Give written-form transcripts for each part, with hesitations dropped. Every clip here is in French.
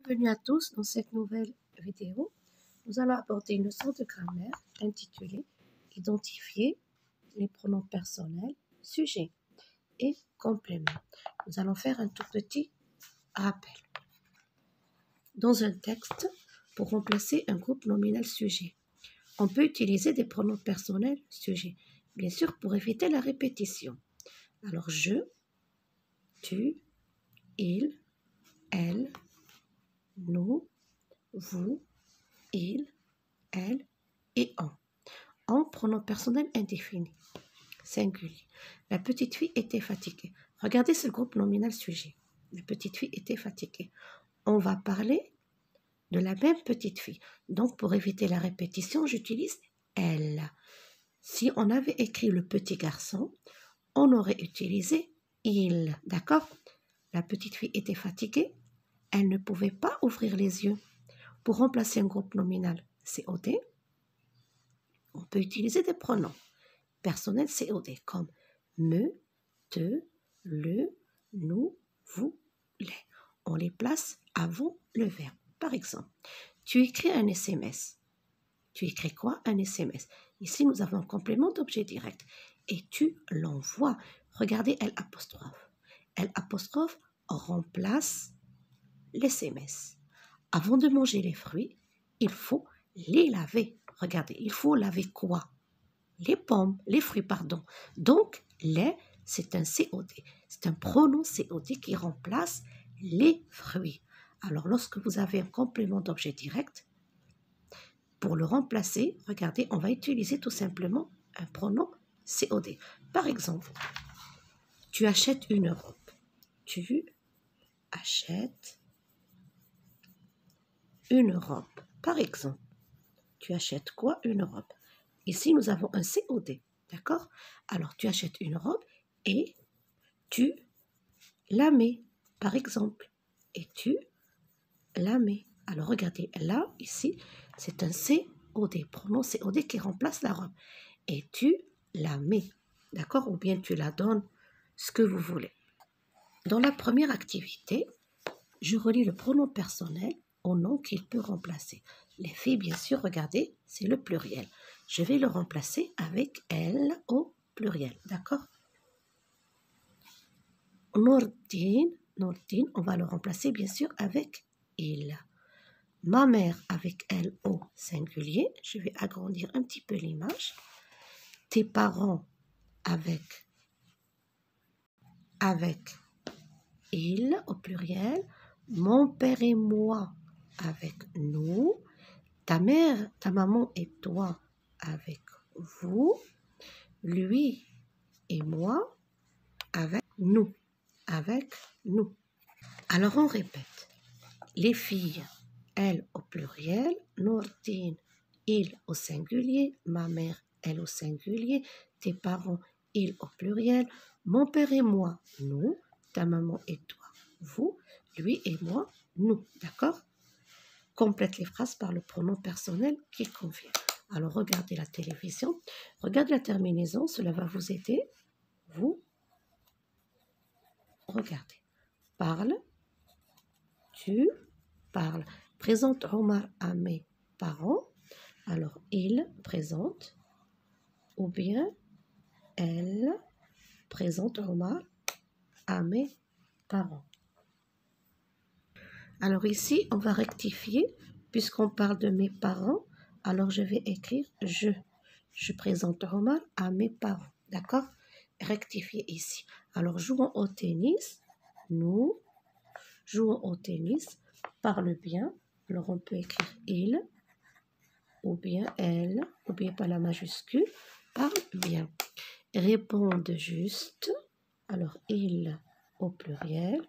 bienvenue à tous dans cette nouvelle vidéo. Nous allons aborder une leçon de grammaire intitulée « Identifier les pronoms personnels, sujets et compléments ». Nous allons faire un tout petit rappel. Dans un texte, pour remplacer un groupe nominal sujet, on peut utiliser des pronoms personnels sujets, bien sûr pour éviter la répétition. Alors je, tu, il, elle, nous, vous, il, elle et on. En pronom personnel indéfini, singulier. La petite fille était fatiguée. Regardez ce groupe nominal sujet. La petite fille était fatiguée. On va parler de la même petite fille. Donc, pour éviter la répétition, j'utilise elle. Si on avait écrit le petit garçon, on aurait utilisé il. D'accord? La petite fille était fatiguée. Elle ne pouvait pas ouvrir les yeux. Pour remplacer un groupe nominal COD, on peut utiliser des pronoms personnels COD comme me, te, le, nous, vous, les. On les place avant le verbe. Par exemple, tu écris un SMS. Tu écris quoi? Un SMS. Ici, nous avons un complément d'objet direct. Et tu l'envoies. Regardez L'. L' remplace l'SMS. Avant de manger les fruits, il faut les laver. Regardez, il faut laver quoi? Les pommes, les fruits, pardon. Donc, les, c'est un COD. C'est un pronom COD qui remplace les fruits. Alors, lorsque vous avez un complément d'objet direct, pour le remplacer, regardez, on va utiliser tout simplement un pronom COD. Par exemple, tu achètes une robe. Tu achètes une robe. Par exemple, tu achètes quoi? Une robe. Ici, nous avons un COD, d'accord? Alors, tu achètes une robe et tu la mets, par exemple. Et tu la mets. Alors, regardez, là, ici, c'est un COD, pronom COD qui remplace la robe. Et tu la mets, d'accord? Ou bien tu la donnes, ce que vous voulez. Dans la première activité, je relie le pronom personnel au nom qu'il peut remplacer. Les filles, bien sûr, regardez, c'est le pluriel. Je vais le remplacer avec elle au pluriel, d'accord? Nourdine, on va le remplacer, bien sûr, avec il. Ma mère avec elle au singulier. Je vais agrandir un petit peu l'image. Tes parents avec il au pluriel. Mon père et moi avec nous. Ta mère, ta maman et toi avec vous. Lui et moi avec nous. Avec nous. Alors on répète. Les filles, elles au pluriel. Nourdine, il au singulier. Ma mère, elle au singulier. Tes parents, ils au pluriel. Mon père et moi, nous. Ta maman et toi, vous. Lui et moi, nous. D'accord? Complète les phrases par le pronom personnel qui convient. Alors, regardez la télévision. Regardez la terminaison. Cela va vous aider. Vous regardez. Parle. Tu parles. Présente Omar à mes parents. Alors, il présente. Ou bien, elle présente Omar à mes parents. Alors ici, on va rectifier, puisqu'on parle de mes parents, alors je vais écrire je. Je présente Omar à mes parents, d'accord? Rectifier ici. Alors jouons au tennis, nous jouons au tennis, parle bien, alors on peut écrire il, ou bien elle, ou bien par la majuscule, parle bien. Répondent juste, alors il au pluriel,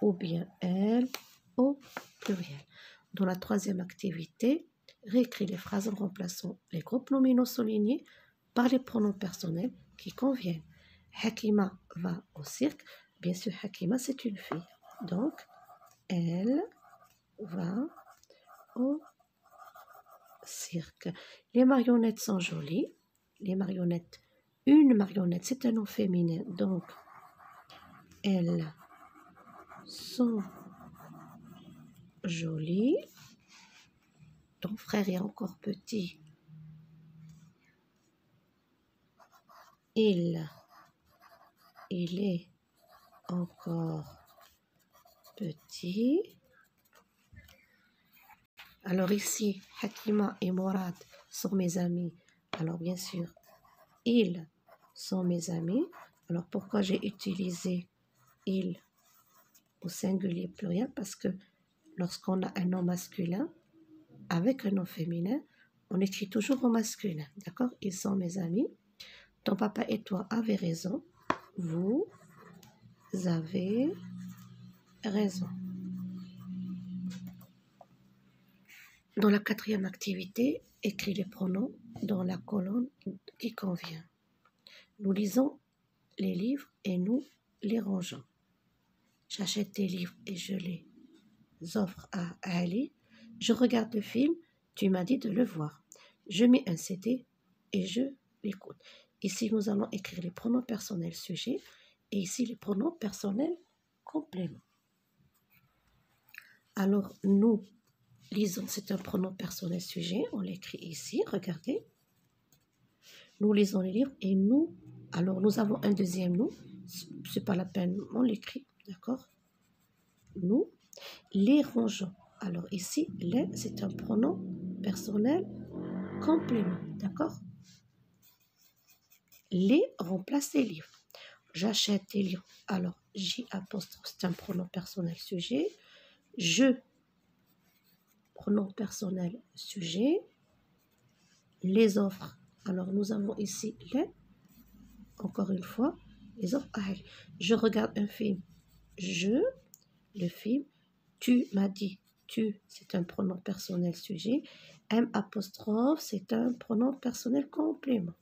ou bien elle au pluriel. Dans la troisième activité, réécris les phrases en remplaçant les groupes nominaux soulignés par les pronoms personnels qui conviennent. Hakima va au cirque. Bien sûr, Hakima, c'est une fille. Donc, elle va au cirque. Les marionnettes sont jolies. Les marionnettes, une marionnette, c'est un nom féminin. Donc, elles sont joli. Ton frère est encore petit. Il est encore petit. Alors ici, Hakima et Mourad sont mes amis. Alors bien sûr, ils sont mes amis. Alors pourquoi j'ai utilisé il au singulier pluriel? Parce que lorsqu'on a un nom masculin avec un nom féminin, on écrit toujours au masculin. D'accord? Ils sont mes amis. Ton papa et toi avez raison. Vous avez raison. Dans la quatrième activité, écris les pronoms dans la colonne qui convient. Nous lisons les livres et nous les rangeons. J'achète des livres et je les offre à Ali. Je regarde le film, tu m'as dit de le voir. Je mets un CD et je l'écoute. Ici, nous allons écrire les pronoms personnels sujets et ici les pronoms personnels compléments. Alors, nous lisons, c'est un pronom personnel sujet, on l'écrit ici, regardez. Nous lisons les livres et nous, alors nous avons un deuxième nous, c'est pas la peine, on l'écrit, d'accord? Nous les rangeons. Alors ici, les, c'est un pronom personnel complément, d'accord? Les remplace les livres. J'achète des livres. Alors, J apostrophe, c'est un pronom personnel sujet. Je, pronom personnel sujet. Les offres. Alors, nous avons ici les, encore une fois, les offres à elle. Je regarde un film. Je, le film. Tu m'as dit. Tu, c'est un pronom personnel sujet. M apostrophe, c'est un pronom personnel complément.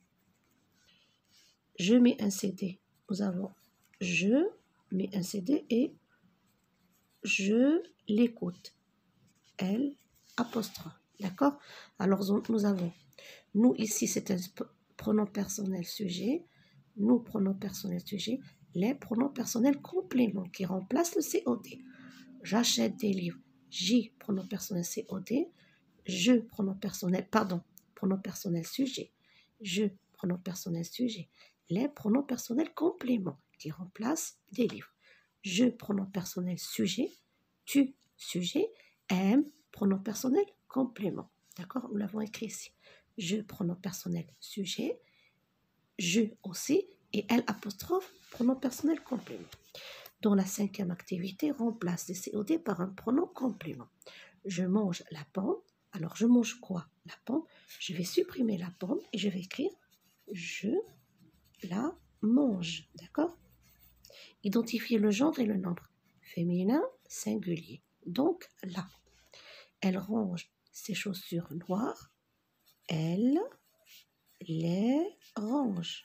Je mets un CD. Nous avons je mets un CD et je l'écoute. Elle apostrophe. D'accord? Alors nous avons nous ici c'est un pronom personnel sujet. Nous pronom personnel sujet. Les pronoms personnels compléments qui remplacent le COD. J'achète des livres. J pronom personnel COD. Je pronom personnel pronom personnel sujet. Je pronom personnel sujet. Les pronoms personnels compléments qui remplacent des livres. Je, pronom personnel sujet. Tu, sujet. M, pronom personnel complément. D'accord? Nous l'avons écrit ici. Je, pronom personnel sujet. Je aussi. Et L apostrophe, pronom personnel complément. Dans la cinquième activité, remplace le COD par un pronom complément. Je mange la pomme. Alors, je mange quoi? La pomme. Je vais supprimer la pomme et je vais écrire je la mange. D'accord? Identifier le genre et le nombre. Féminin, singulier. Donc, là. Elle range ses chaussures noires. Elle les range.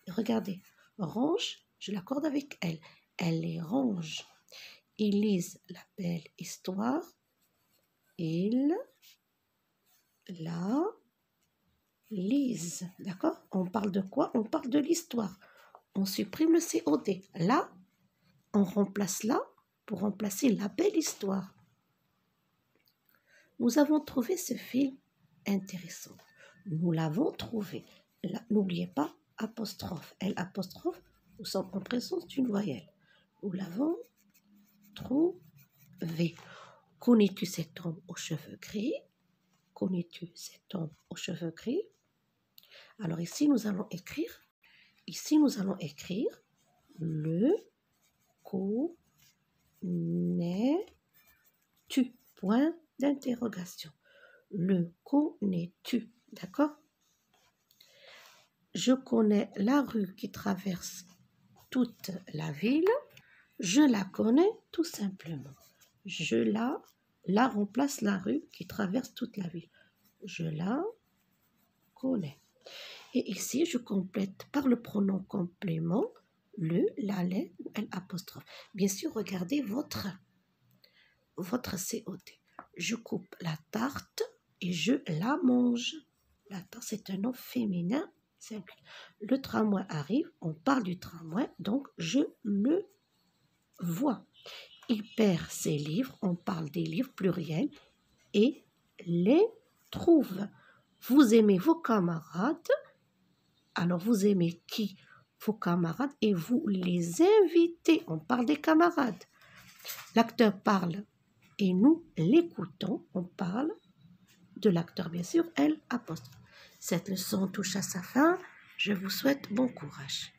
Regardez. Range, je l'accorde avec elle. Elle les range. Ils lisent la belle histoire. Ils la lisent. D'accord? On parle de quoi? On parle de l'histoire. On supprime le COD. Là, on remplace là pour remplacer la belle histoire. Nous avons trouvé ce film intéressant. Nous l'avons trouvé. N'oubliez pas, apostrophe. L apostrophe, nous sommes en présence d'une voyelle. Nous l'avons trouvé. Connais-tu cet homme aux cheveux gris? Connais-tu cet homme aux cheveux gris? Alors ici, nous allons écrire. Ici, nous allons écrire le connais-tu? Point d'interrogation. Le connais-tu? D'accord? Je connais la rue qui traverse toute la ville. Je la connais tout simplement. Je la remplace la rue qui traverse toute la ville. Je la connais. Et ici, je complète par le pronom complément le, la, les, l apostrophe. Bien sûr, regardez votre COD. Je coupe la tarte et je la mange. La tarte, c'est un nom féminin simple. Le tramway arrive, on parle du tramway, donc je le vois. il perd ses livres, on parle des livres pluriels, et les trouve. Vous aimez vos camarades, alors vous aimez qui? Vos camarades, et vous les invitez, on parle des camarades. L'acteur parle et nous l'écoutons, on parle de l'acteur bien sûr, L'. Cette leçon touche à sa fin, je vous souhaite bon courage.